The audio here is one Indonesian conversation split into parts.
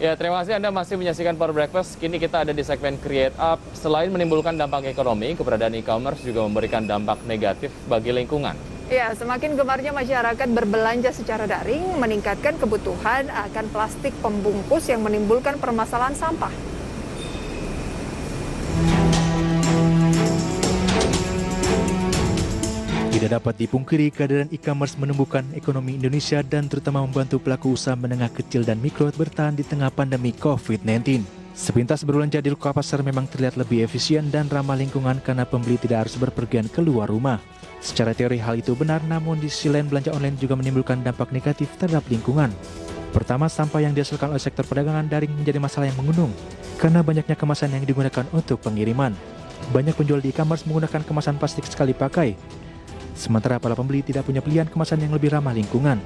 Ya, terima kasih Anda masih menyaksikan Power Breakfast. Kini kita ada di segmen Create Up. Selain menimbulkan dampak ekonomi, keberadaan e-commerce juga memberikan dampak negatif bagi lingkungan. Ya, semakin gemarnya masyarakat berbelanja secara daring, meningkatkan kebutuhan akan plastik pembungkus yang menimbulkan permasalahan sampah. Tidak dapat dipungkiri, kehadiran e-commerce menumbuhkan ekonomi Indonesia dan terutama membantu pelaku usaha menengah kecil dan mikro bertahan di tengah pandemi COVID-19. Sepintas berbelanja di loka pasar memang terlihat lebih efisien dan ramah lingkungan karena pembeli tidak harus berpergian keluar rumah. Secara teori hal itu benar, namun di sisi lain belanja online juga menimbulkan dampak negatif terhadap lingkungan. Pertama, sampah yang dihasilkan oleh sektor perdagangan daring menjadi masalah yang mengunung karena banyaknya kemasan yang digunakan untuk pengiriman. Banyak penjual di e-commerce menggunakan kemasan plastik sekali pakai, sementara para pembeli tidak punya pilihan kemasan yang lebih ramah lingkungan.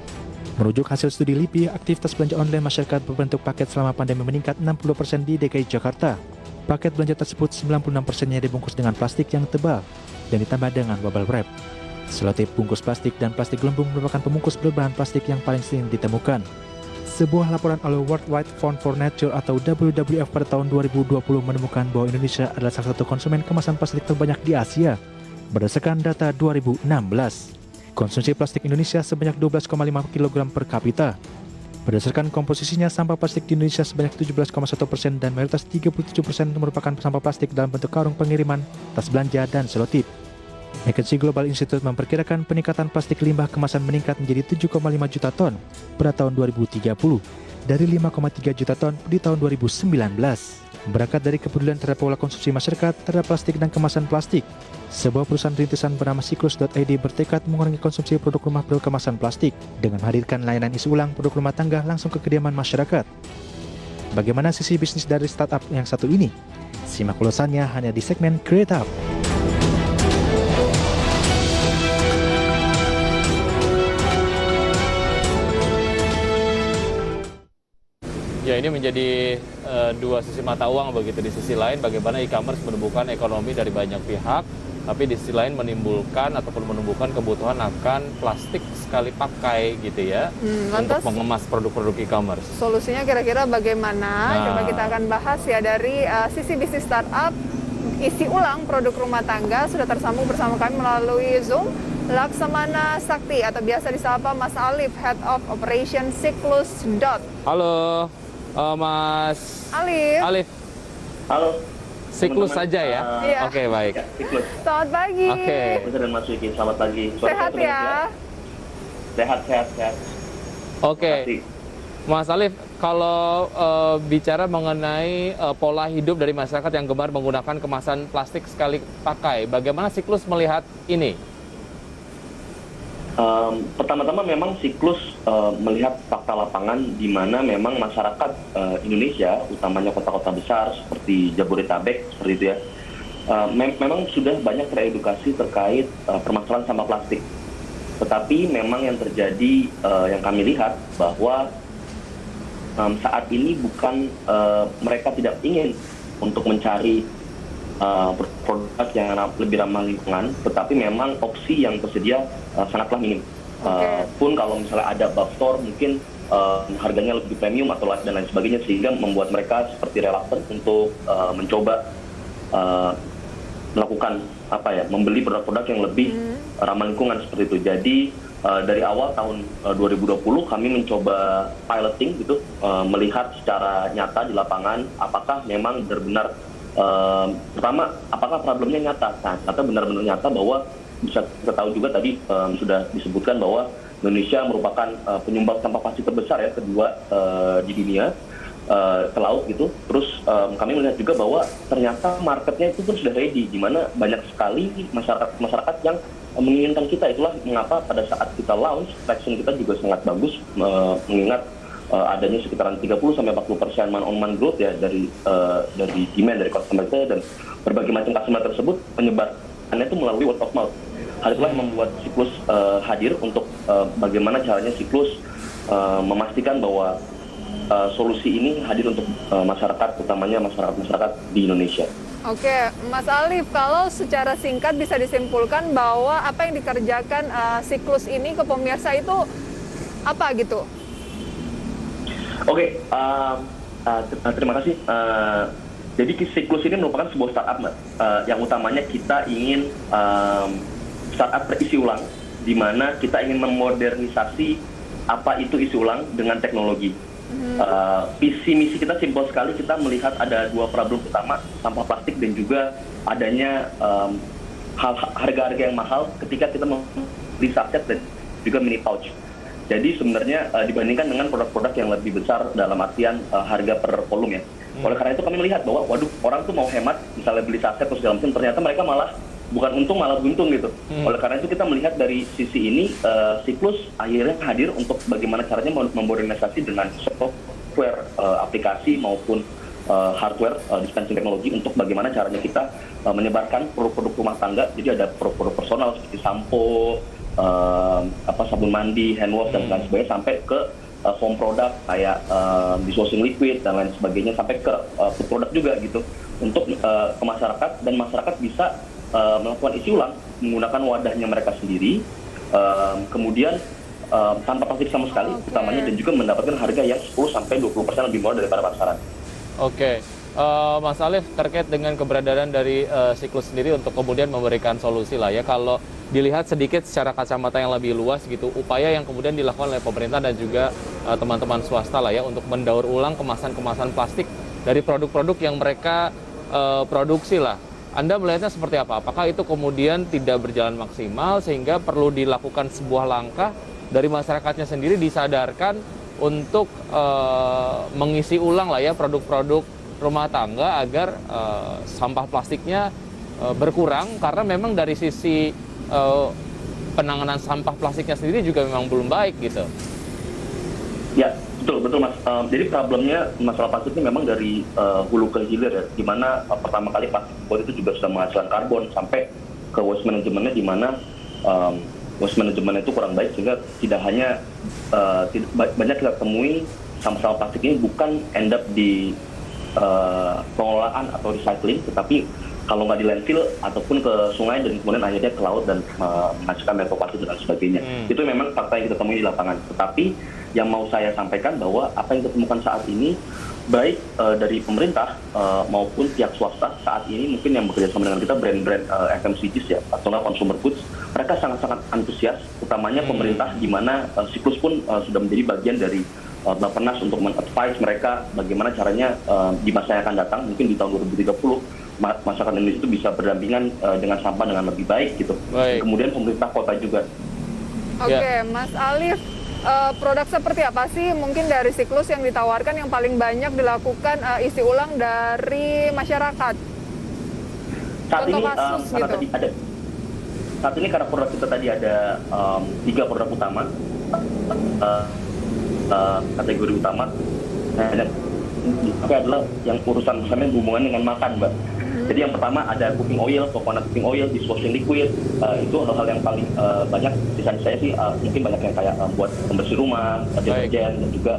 Merujuk hasil studi LIPI, aktivitas belanja online masyarakat berbentuk paket selama pandemi meningkat 60% di DKI Jakarta. Paket belanja tersebut 96%-nya dibungkus dengan plastik yang tebal dan ditambah dengan bubble wrap. Selotip bungkus plastik dan plastik gelembung merupakan pembungkus berbahan plastik yang paling sering ditemukan. Sebuah laporan oleh World Wide Fund for Nature atau WWF pada tahun 2020 menemukan bahwa Indonesia adalah salah satu konsumen kemasan plastik terbanyak di Asia. Berdasarkan data 2016, konsumsi plastik Indonesia sebanyak 12,5 kg per kapita. Berdasarkan komposisinya, sampah plastik di Indonesia sebanyak 17,1% dan mayoritas 37% merupakan sampah plastik dalam bentuk karung pengiriman, tas belanja, dan selotip. McKinsey Global Institute memperkirakan peningkatan plastik limbah kemasan meningkat menjadi 7,5 juta ton pada tahun 2030 dari 5,3 juta ton di tahun 2019. Berangkat dari kepedulian terhadap pola konsumsi masyarakat terhadap plastik dan kemasan plastik, sebuah perusahaan rintisan bernama Siklus.id bertekad mengurangi konsumsi produk rumah berkemasan plastik dengan menghadirkan layanan isi ulang produk rumah tangga langsung ke kediaman masyarakat. Bagaimana sisi bisnis dari startup yang satu ini? Simak ulasannya hanya di segmen Create Up. Ya, ini menjadi dua sisi mata uang begitu. Di sisi lain bagaimana e-commerce menumbuhkan ekonomi dari banyak pihak, tapi di sisi lain menimbulkan ataupun menumbuhkan kebutuhan akan plastik sekali pakai gitu ya, untuk mengemas produk-produk e-commerce. Solusinya kira-kira bagaimana? Coba kita akan bahas ya dari sisi bisnis startup, isi ulang produk rumah tangga. Sudah tersambung bersama kami melalui Zoom Laksamana Sakti atau biasa disapa Mas Alif, Head of Operation Siklus. Halo. Mas Alif. Halo. Siklus saja ya? Iya. Oke, baik. Ya, Siklus. Selamat pagi. Oke. Dan Mas Wiki, selamat pagi. Sehat ya? Sehat. Oke. Mas Alif, kalau bicara mengenai pola hidup dari masyarakat yang gemar menggunakan kemasan plastik sekali pakai, bagaimana Siklus melihat ini? Pertama-tama memang Siklus melihat fakta lapangan di mana memang masyarakat Indonesia, utamanya kota-kota besar seperti Jabodetabek, seperti itu ya, memang sudah banyak teredukasi terkait permasalahan sampah plastik. Tetapi memang yang terjadi, yang kami lihat bahwa saat ini bukan mereka tidak ingin untuk mencari produk yang lebih ramah lingkungan, tetapi memang opsi yang tersedia sangatlah minim. Pun kalau misalnya ada bab store mungkin harganya lebih premium atau dan lain sebagainya, sehingga membuat mereka seperti reluctant untuk mencoba melakukan membeli produk-produk yang lebih ramah lingkungan seperti itu. Jadi dari awal tahun 2020 kami mencoba piloting gitu, melihat secara nyata di lapangan apakah memang benar-benar pertama, apakah problemnya nyata? Nah, ternyata benar-benar nyata bahwa bisa kita tahu juga tadi sudah disebutkan bahwa Indonesia merupakan penyumbang sampah plastik terbesar ya, kedua di dunia ke laut gitu. Terus kami melihat juga bahwa ternyata marketnya itu pun sudah ready, di mana banyak sekali masyarakat yang menginginkan kita. Itulah mengapa pada saat kita launch, traction kita juga sangat bagus, mengingat adanya sekitaran 30-40% man-on-man growth ya dari demand dari customer kita, dan berbagai macam customer tersebut penyebarannya itu melalui word of mouth. Hal itulah yang membuat Siklus hadir untuk bagaimana caranya Siklus memastikan bahwa solusi ini hadir untuk masyarakat, utamanya masyarakat di Indonesia. Oke, Mas Alif, kalau secara singkat bisa disimpulkan bahwa apa yang dikerjakan Siklus ini ke pemirsa itu apa gitu? Oke, Terima kasih. Jadi siklus ini merupakan sebuah startup, Mbak, yang utamanya kita ingin startup berisi ulang, di mana kita ingin memodernisasi apa itu isi ulang dengan teknologi. Visi misi kita simpel sekali, kita melihat ada dua problem utama, sampah plastik dan juga adanya harga-harga yang mahal ketika kita membeli sachet dan juga mini pouch. Jadi sebenarnya dibandingkan dengan produk-produk yang lebih besar dalam artian harga per volume ya. Oleh karena itu kami melihat bahwa waduh, orang tuh mau hemat, misalnya beli sachet atau segala macam, ternyata mereka malah bukan untung malah buntung gitu. Oleh karena itu kita melihat dari sisi ini Siklus akhirnya hadir untuk bagaimana caranya memodernisasi dengan software aplikasi maupun hardware dispensing teknologi untuk bagaimana caranya kita menyebarkan produk-produk rumah tangga. Jadi ada produk-produk personal seperti sampo, sabun mandi, hand wash dan lain sebagainya, sampai ke foam produk kayak dishwashing liquid dan lain sebagainya, sampai ke food product juga gitu, untuk ke masyarakat, dan masyarakat bisa melakukan isi ulang menggunakan wadahnya mereka sendiri, kemudian tanpa plastik sama sekali utamanya, dan juga mendapatkan harga yang 10-20% lebih murah daripada pasaran. Oke. Mas Alif, terkait dengan keberadaan dari Siklus sendiri untuk kemudian memberikan solusi lah ya, kalau dilihat sedikit secara kacamata yang lebih luas gitu, upaya yang kemudian dilakukan oleh pemerintah dan juga teman-teman swasta lah ya untuk mendaur ulang kemasan-kemasan plastik dari produk-produk yang mereka produksi lah. Anda melihatnya seperti apa? Apakah itu kemudian tidak berjalan maksimal sehingga perlu dilakukan sebuah langkah dari masyarakatnya sendiri, disadarkan untuk mengisi ulang lah ya produk-produk rumah tangga agar sampah plastiknya berkurang, karena memang dari sisi penanganan sampah plastiknya sendiri juga memang belum baik gitu. Ya, betul Mas. Jadi problemnya masalah plastik ini memang dari hulu ke hilir ya, di mana pertama kali plastik itu juga sudah menghasilkan karbon sampai ke waste manajemennya, di mana waste manajemennya itu kurang baik, sehingga tidak hanya banyak kita temui sampah plastik ini bukan end up di pengelolaan atau recycling, tetapi kalau nggak di landfill ataupun ke sungai dan kemudian akhirnya ke laut dan menghasilkan mikroplastik dan sebagainya. Itu memang fakta yang kita temui di lapangan. Tetapi yang mau saya sampaikan bahwa apa yang kita temukan saat ini, baik dari pemerintah maupun pihak swasta saat ini, mungkin yang bekerja sama dengan kita, brand-brand FMCGs ya, atau consumer goods, mereka sangat-sangat antusias, utamanya pemerintah, di mana Siklus pun sudah menjadi bagian dari Bappenas untuk men-advise mereka bagaimana caranya di masa yang akan datang, mungkin di tahun 2030, masyarakat Indonesia itu bisa berdampingan dengan sampah dengan lebih baik gitu. Kemudian pemerintah kota juga. Oke, Mas Alif, produk seperti apa sih mungkin dari Siklus yang ditawarkan yang paling banyak dilakukan isi ulang dari masyarakat? Saat Contoh ini kasus karena gitu. tadi ada, saat ini karena produk kita tadi ada 3 produk utama, kategori utama, tapi adalah yang urusan misalnya hubungan dengan makan, Mbak. Jadi yang pertama ada cooking oil, coconut cooking oil, dishwashing liquid, itu hal-hal yang paling banyak. Desain saya sih mungkin banyak yang kayak buat pembersih rumah, deterjen, dan juga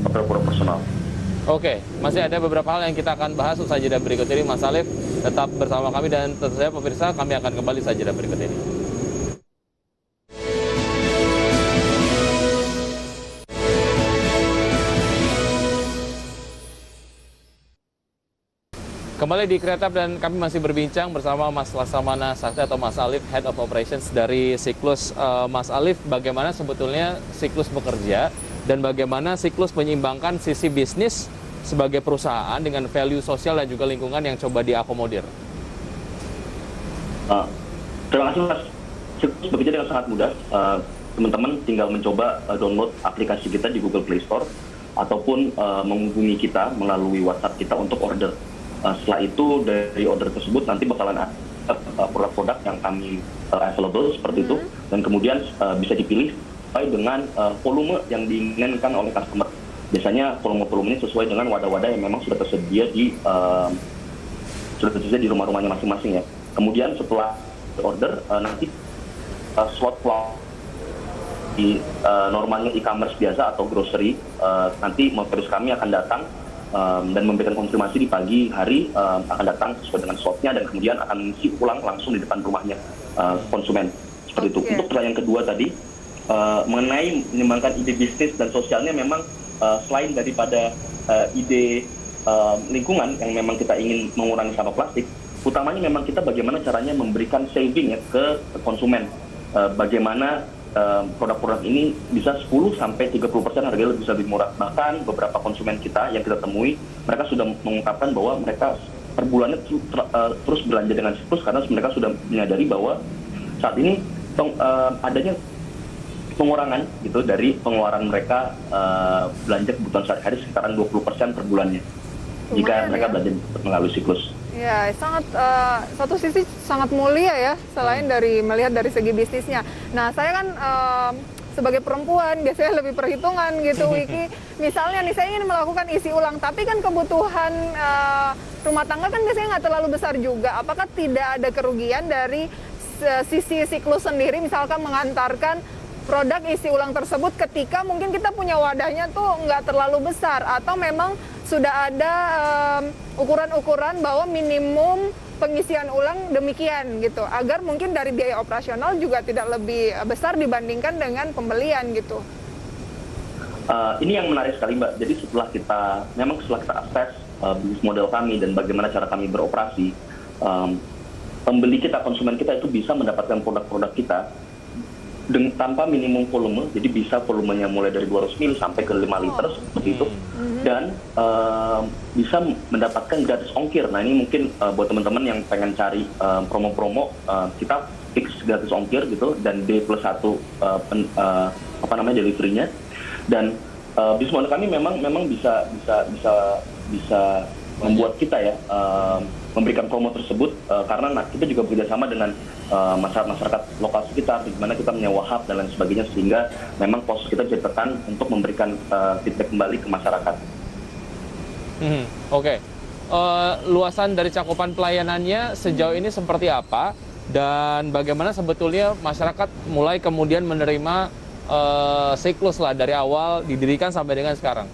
produk-produk personal. Oke, masih ada beberapa hal yang kita akan bahas usai jeda berikut ini, Mas Alif. Tetap bersama kami, dan tentu saja pemirsa, kami akan kembali usai jeda berikut ini. Kembali di Kreatif, dan kami masih berbincang bersama Mas Laksamana Sakti atau Mas Alif, Head of Operations dari Siklus. Mas Alif, bagaimana sebetulnya Siklus bekerja dan bagaimana Siklus menyeimbangkan sisi bisnis sebagai perusahaan dengan value sosial dan juga lingkungan yang coba diakomodir? Terima kasih, Mas. Siklus bekerja dengan sangat mudah. Teman-teman tinggal mencoba download aplikasi kita di Google Play Store ataupun menghubungi kita melalui WhatsApp kita untuk order. Setelah itu dari order tersebut nanti bakalan ada produk-produk yang kami available seperti itu, dan kemudian bisa dipilih sesuai dengan volume yang diinginkan oleh customer. Biasanya volume-volumenya sesuai dengan wadah-wadah yang memang sudah tersedia di rumah-rumahnya masing-masing ya. Kemudian setelah order nanti slot di normalnya e-commerce biasa atau grocery, nanti motoris kami akan datang dan memberikan konfirmasi di pagi hari, akan datang sesuai dengan slotnya, dan kemudian akan mengisi ulang langsung di depan rumahnya konsumen. Seperti itu. Untuk pertanyaan kedua tadi, mengenai menyeimbangkan ide bisnis dan sosialnya, memang selain daripada ide lingkungan yang memang kita ingin mengurangi sampah plastik, utamanya memang kita bagaimana caranya memberikan saving ya ke konsumen. Bagaimana produk-produk ini bisa 10-30% harganya bisa lebih murah. Bahkan beberapa konsumen kita yang kita temui, mereka sudah mengungkapkan bahwa mereka per bulannya terus belanja dengan siklus karena mereka sudah menyadari bahwa saat ini adanya pengurangan gitu dari pengeluaran mereka belanja kebutuhan sehari-hari sekitaran 20% per bulannya. Jika mereka belanja melalui siklus. Ya, sangat satu sisi sangat mulia ya, selain dari melihat dari segi bisnisnya. Nah, saya kan sebagai perempuan biasanya lebih perhitungan gitu, Wiki. Misalnya nih, saya ingin melakukan isi ulang, tapi kan kebutuhan rumah tangga kan biasanya nggak terlalu besar juga. Apakah tidak ada kerugian dari sisi siklus sendiri, misalkan mengantarkan produk isi ulang tersebut ketika mungkin kita punya wadahnya tuh nggak terlalu besar, atau memang sudah ada ukuran-ukuran bahwa minimum pengisian ulang demikian gitu, agar mungkin dari biaya operasional juga tidak lebih besar dibandingkan dengan pembelian gitu. Ini yang menarik sekali, Mbak. Jadi setelah kita akses bisnis model kami dan bagaimana cara kami beroperasi, pembeli kita, konsumen kita itu bisa mendapatkan produk-produk kita tanpa minimum volume, jadi bisa volumenya mulai dari 200 ml sampai ke 5 liter seperti itu, dan bisa mendapatkan gratis ongkir. Nah ini mungkin buat teman-teman yang pengen cari promo-promo, kita fix gratis ongkir gitu, dan D+1 delivery-nya. Dan bisnis model kami memang bisa membuat kita ya memberikan promo tersebut, karena kita juga bekerjasama dengan masyarakat lokal sekitar, di mana kita menyewa hub dan lain sebagainya, sehingga memang pos kita bisa ditekan untuk memberikan feedback kembali ke masyarakat. Oke. Luasan dari cakupan pelayanannya sejauh ini seperti apa, dan bagaimana sebetulnya masyarakat mulai kemudian menerima siklus lah dari awal didirikan sampai dengan sekarang?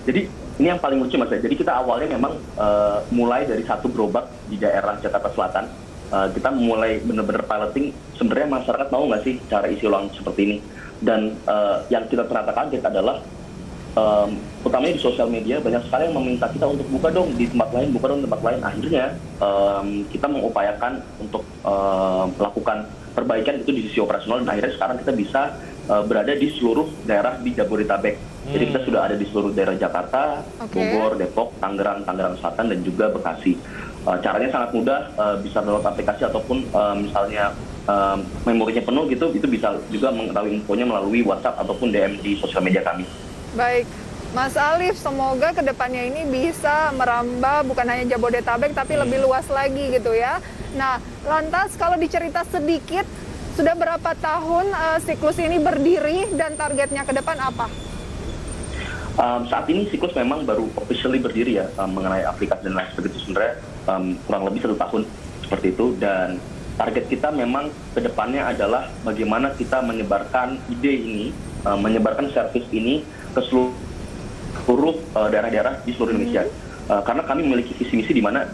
Jadi ini yang paling lucu, Mas. Jadi kita awalnya memang mulai dari satu gerobak di daerah Jakarta Selatan. Kita mulai benar-benar piloting, sebenarnya masyarakat mau nggak sih cara isi ulang seperti ini. Dan yang kita ternyata kaget adalah utamanya di sosial media banyak sekali yang meminta kita untuk buka dong di tempat lain, buka dong di tempat lain. Akhirnya kita mengupayakan untuk melakukan perbaikan itu di sisi operasional, dan akhirnya sekarang kita bisa berada di seluruh daerah di Jabodetabek. Jadi kita sudah ada di seluruh daerah Jakarta, Bogor, Depok, Tangerang Selatan, dan juga Bekasi. Caranya sangat mudah, bisa download aplikasi ataupun misalnya memorinya penuh gitu, itu bisa juga mengetahui infonya melalui WhatsApp ataupun DM di sosial media kami. Baik, Mas Alif, semoga kedepannya ini bisa merambah bukan hanya Jabodetabek tapi lebih luas lagi gitu ya. Nah, lantas kalau dicerita sedikit, sudah berapa tahun siklus ini berdiri dan targetnya ke depan apa? Saat ini siklus memang baru officially berdiri ya, mengenai aplikasi dan lain sebagainya, sebenarnya kurang lebih 1 tahun seperti itu, dan target kita memang kedepannya adalah bagaimana kita menyebarkan ide ini, menyebarkan service ini ke seluruh daerah-daerah di seluruh Indonesia. Karena kami memiliki visi misi di mana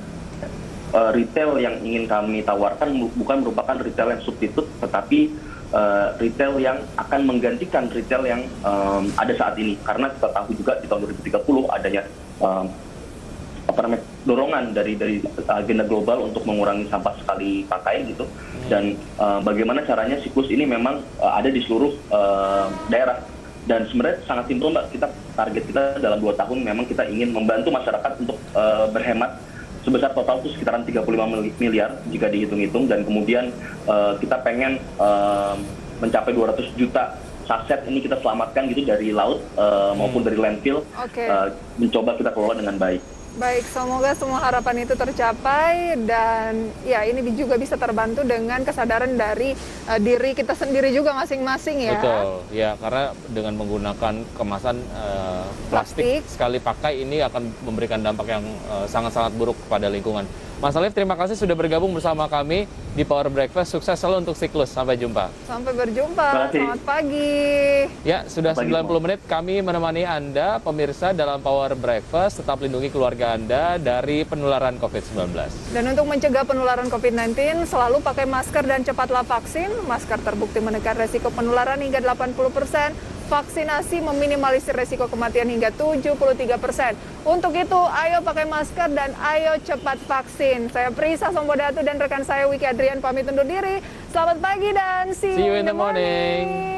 retail yang ingin kami tawarkan bukan merupakan retail yang substitut, tetapi retail yang akan menggantikan retail yang ada saat ini. Karena kita tahu juga di tahun 2030 adanya dorongan dari agenda global untuk mengurangi sampah sekali pakai gitu. Dan bagaimana caranya siklus ini memang ada di seluruh daerah. Dan sebenarnya sangat simpel, Mbak. Target kita dalam 2 tahun memang kita ingin membantu masyarakat untuk berhemat sebesar total itu sekitaran 35 miliar jika dihitung-hitung, dan kemudian kita pengen mencapai 200 juta saset ini kita selamatkan gitu dari laut maupun dari landfill, mencoba kita kelola dengan baik. Baik, semoga semua harapan itu tercapai, dan ya ini juga bisa terbantu dengan kesadaran dari diri kita sendiri juga masing-masing ya. Betul, ya, karena dengan menggunakan kemasan plastik sekali pakai ini akan memberikan dampak yang sangat-sangat buruk kepada lingkungan. Mas Alif, terima kasih sudah bergabung bersama kami di Power Breakfast. Sukses selalu untuk siklus. Sampai jumpa. Sampai berjumpa. Selamat pagi. Ya, sudah 90 menit kami menemani Anda, pemirsa, dalam Power Breakfast. Tetap lindungi keluarga Anda dari penularan COVID-19. Dan untuk mencegah penularan COVID-19, selalu pakai masker dan cepatlah vaksin. Masker terbukti menekan resiko penularan hingga 80%. vaksinasi meminimalisir resiko kematian hingga 73%. Untuk itu, ayo pakai masker dan ayo cepat vaksin. Saya Prisa Sombodatu dan rekan saya Wiki Adrian pamit undur diri. Selamat pagi dan see you in the morning.